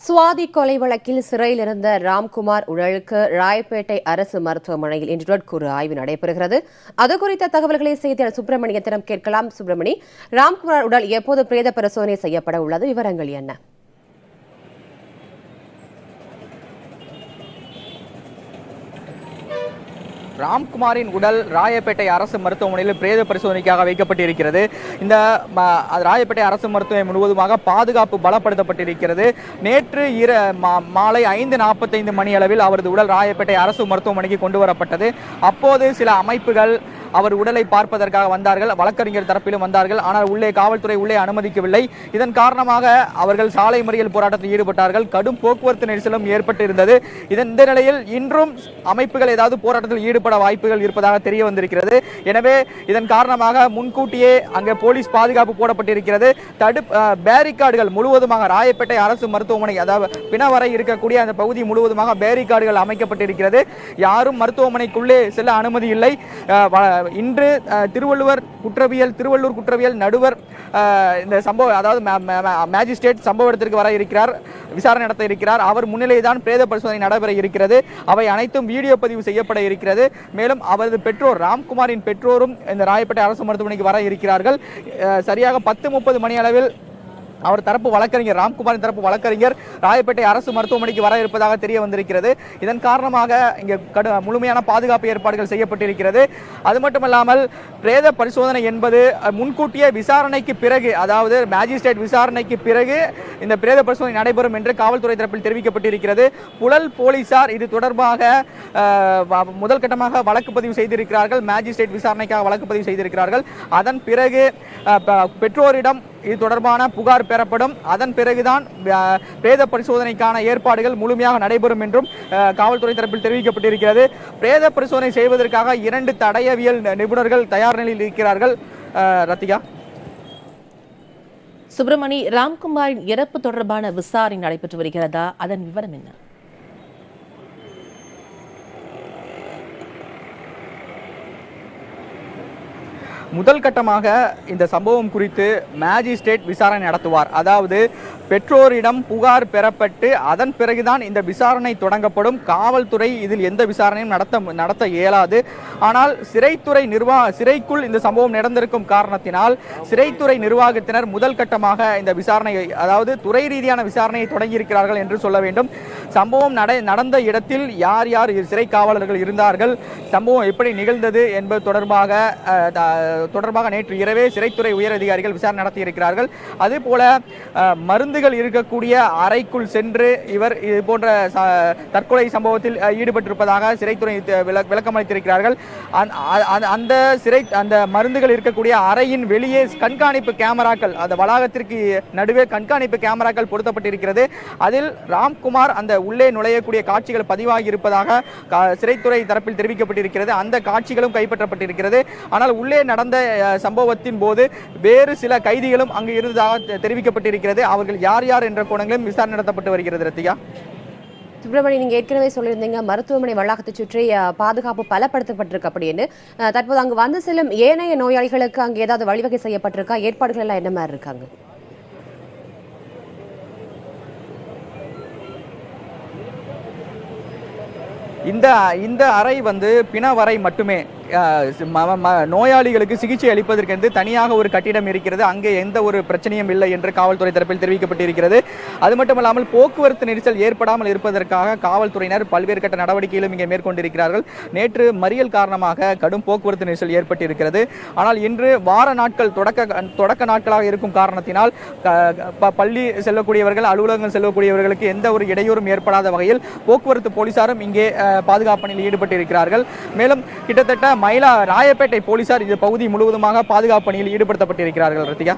சுவாதி கொலை வழக்கில் சிறையில் இருந்த ராம்குமார் உடலுக்கு ராயப்பேட்டை அரசு மருத்துவமனையில் இன்று உடற்கூறு ஆய்வு நடைபெறுகிறது. அது குறித்த தகவல்களை செய்தியாளர் சுப்பிரமணியத்திடம் கேட்கலாம். சுப்பிரமணி, ராம்குமார் உடல் எப்போது பிரேத பரிசோதனை செய்யப்பட உள்ளது? விவரங்கள் என்ன? ராம்குமாரின் உடல் ராயப்பேட்டை அரசு மருத்துவமனையில் பிரேத பரிசோதனைக்காக வைக்கப்பட்டிருக்கிறது. இந்த ராயப்பேட்டை அரசு மருத்துவமனை முழுவதுமாக பாதுகாப்பு பலப்படுத்தப்பட்டிருக்கிறது. நேற்று மாலை 5:45 மணி அளவில் அவரது உடல் ராயப்பேட்டை அரசு மருத்துவமனைக்கு கொண்டு வரப்பட்டது. அப்போது சில அமைப்புகள் அவர் உடலை பார்ப்பதற்காக வந்தார்கள். வழக்கறிஞர் தரப்பிலும் வந்தார்கள். ஆனால் காவல்துறை உள்ளே அனுமதிக்கவில்லை. இதன் காரணமாக அவர்கள் சாலை மறியல் போராட்டத்தில் ஈடுபட்டார்கள். கடும் போக்குவரத்து நெரிசலும் ஏற்பட்டு இருந்தது. இந்த நிலையில் இன்றும் அமைப்புகள் ஏதாவது போராட்டத்தில் ஈடுபட வாய்ப்புகள் இருப்பதாக தெரிய வந்திருக்கிறது. எனவே இதன் காரணமாக முன்கூட்டியே அங்கே போலீஸ் பாதுகாப்பு போடப்பட்டிருக்கிறது. பேரிகார்டுகள் முழுவதுமாக ராயப்பேட்டை அரசு மருத்துவமனை, அதாவது பிணவரை இருக்கக்கூடிய அந்த பகுதி முழுவதுமாக பேரிகார்டுகள் அமைக்கப்பட்டிருக்கிறது. யாரும் மருத்துவமனைக்குள்ளே செல்ல அனுமதி இல்லை. இன்று திருவள்ளூர் குற்றவியல் நடுவர் இந்த சம்பவம், அதாவது மேஜிஸ்ட்ரேட் சம்பவ இடத்திற்கு வர இருக்கிறார், விசாரணை நடத்த இருக்கிறார். அவர் முன்னிலைதான் பிரேத பரிசோதனை நடைபெற இருக்கிறது. அவை அனைத்தும் வீடியோ பதிவு செய்யப்பட இருக்கிறது. மேலும் அவரது பெற்றோர், ராம்குமாரின் பெற்றோரும் இந்த ராயப்பேட்டை அரசு மருத்துவமனைக்கு வர இருக்கிறார்கள். சரியாக 10:30 மணி அளவில் அவர் தரப்பு வழக்கறிஞர், ராம்குமாரின் தரப்பு வழக்கறிஞர் ராயப்பேட்டை அரசு மருத்துவமனைக்கு வர இருப்பதாக தெரிய வந்திருக்கிறது. இதன் காரணமாக இங்கே முழுமையான பாதுகாப்பு ஏற்பாடுகள் செய்யப்பட்டிருக்கிறது. அது மட்டுமல்லாமல் பிரேத பரிசோதனை என்பது முன்கூட்டிய விசாரணைக்கு பிறகு, அதாவது மேஜிஸ்ட்ரேட் விசாரணைக்கு பிறகு இந்த பிரேத பரிசோதனை நடைபெறும் என்று காவல்துறை தரப்பில் தெரிவிக்கப்பட்டிருக்கிறது. புழல் போலீசார் இது தொடர்பாக முதல் கட்டமாக வழக்கு பதிவு செய்திருக்கிறார்கள். மேஜிஸ்ட்ரேட் விசாரணைக்காக வழக்கு பதிவு செய்திருக்கிறார்கள். அதன் பிறகு பெற்றோரிடம் இது தொடர்பான புகார் பெறப்படும். அதன் பிறகுதான் பிரேத பரிசோதனைக்கான ஏற்பாடுகள் முழுமையாக நடைபெறும் என்றும் காவல்துறை தரப்பில் தெரிவிக்கப்பட்டிருக்கிறது. பிரேத பரிசோதனை செய்வதற்காக 2 தடயவியல் நிபுணர்கள் தயார் நிலையில் இருக்கிறார்கள். ரத்திகா. சுப்பிரமணி, ராம்குமாரின் இறப்பு தொடர்பான விசாரணை நடைபெற்று வருகிறதா? அதன் விவரம் என்ன? முதல் கட்டமாக இந்த சம்பவம் குறித்து மேஜிஸ்ட்ரேட் விசாரணை நடத்துவார். அதாவது பெற்றோரிடம் புகார் பெறப்பட்டு அதன் பிறகுதான் இந்த விசாரணை தொடங்கப்படும். காவல்துறை இதில் எந்த விசாரணையும் நடத்த இயலாது. ஆனால் சிறைக்குள் இந்த சம்பவம் நடந்திருக்கும் காரணத்தினால் சிறைத்துறை நிர்வாகத்தினர் முதல் கட்டமாக இந்த விசாரணை, அதாவது துறை ரீதியான விசாரணையை தொடங்கியிருக்கிறார்கள் என்று சொல்ல வேண்டும். சம்பவம் நடந்த இடத்தில் யார் யார் சிறை காவலர்கள் இருந்தார்கள், சம்பவம் எப்படி நிகழ்ந்தது என்பது தொடர்பாக நேற்று இரவே சிறைத்துறை உயர் அதிகாரிகள் விசாரணை நடத்தியிருக்கிறார்கள். அதே போல மருந்துகள் இருக்கக்கூடிய அறைக்குள் சென்று இவர் இது போன்ற தற்கொலை சம்பவத்தில் ஈடுபட்டிருப்பதாக சிறைத்துறை விளக்கம் அளித்திருக்கிறார்கள். அந்த மருந்துகள் இருக்கக்கூடிய அறையின் வெளியே கண்காணிப்பு கேமராக்கள், அந்த வளாகத்திற்கு நடுவே கண்காணிப்பு கேமராக்கள் பொருத்தப்பட்டிருக்கிறது. அதில் ராம்குமார் அந்த உள்ளே நுழையக்கூடிய காட்சிகள் பதிவாகி இருப்பதாக சிறைத்துறை தரப்பில் தெரிவிக்கப்பட்டிருக்கிறது. அந்த காட்சிகளும் கைப்பற்றப்பட்டிருக்கிறது. ஆனால் உள்ளே நடந்த சம்பவத்தின் போது வேறு சில கைதிகளும் அங்கு இருந்ததாக தெரிவிக்கப்பட்டிருக்கிறது. அவர்கள் யார் யார் என்ற கோணங்களிலும் விசாரணை நடத்தப்பட்டு வருகிறது. ரத்திகா. சுப்பிரமணி, நீங்க ஏற்கனவே சொல்லியிருந்தீங்க மருத்துவமனை வளாகத்தை சுற்றி பாதுகாப்பு பலப்படுத்தப்பட்டிருக்கு அப்படின்னு. தற்போது அங்கு வந்து செல்லும் ஏனைய நோயாளிகளுக்கு அங்கு ஏதாவது வழிவகை செய்யப்பட்டிருக்கா? ஏற்பாடுகள் எல்லாம் என்ன மாதிரி இருக்காங்க? இந்த அறை பிணவரை மட்டுமே. நோயாளிகளுக்கு சிகிச்சை அளிப்பதற்கென்று தனியாக ஒரு கட்டிடம் இருக்கிறது. அங்கே எந்த ஒரு பிரச்சனையும் இல்லை என்று காவல்துறை தரப்பில் தெரிவிக்கப்பட்டிருக்கிறது. அது மட்டுமல்லாமல் போக்குவரத்து நெரிசல் ஏற்படாமல் இருப்பதற்காக காவல்துறையினர் பல்வேறு கட்ட நடவடிக்கைகளும் இங்கே மேற்கொண்டிருக்கிறார்கள். நேற்று மறியல் காரணமாக கடும் போக்குவரத்து நெரிசல் ஏற்பட்டிருக்கிறது. ஆனால் இன்று வார நாட்கள் தொடக்க நாட்களாக இருக்கும் காரணத்தினால் பள்ளி செல்லக்கூடியவர்கள், அலுவலகங்கள் செல்லக்கூடியவர்களுக்கு எந்த ஒரு இடையூறும் ஏற்படாத வகையில் போக்குவரத்து போலீசாரும் இங்கே பாதுகாப்பு பணியில் ஈடுபட்டிருக்கிறார்கள். மேலும் கிட்டத்தட்ட ராயப்பேட்டை போலீசார் இந்த பகுதி முழுவதுமாக பாதுகாப்பு பணியில் ஈடுபடுத்தப்பட்டிருக்கிறார்கள். ரத்திகா.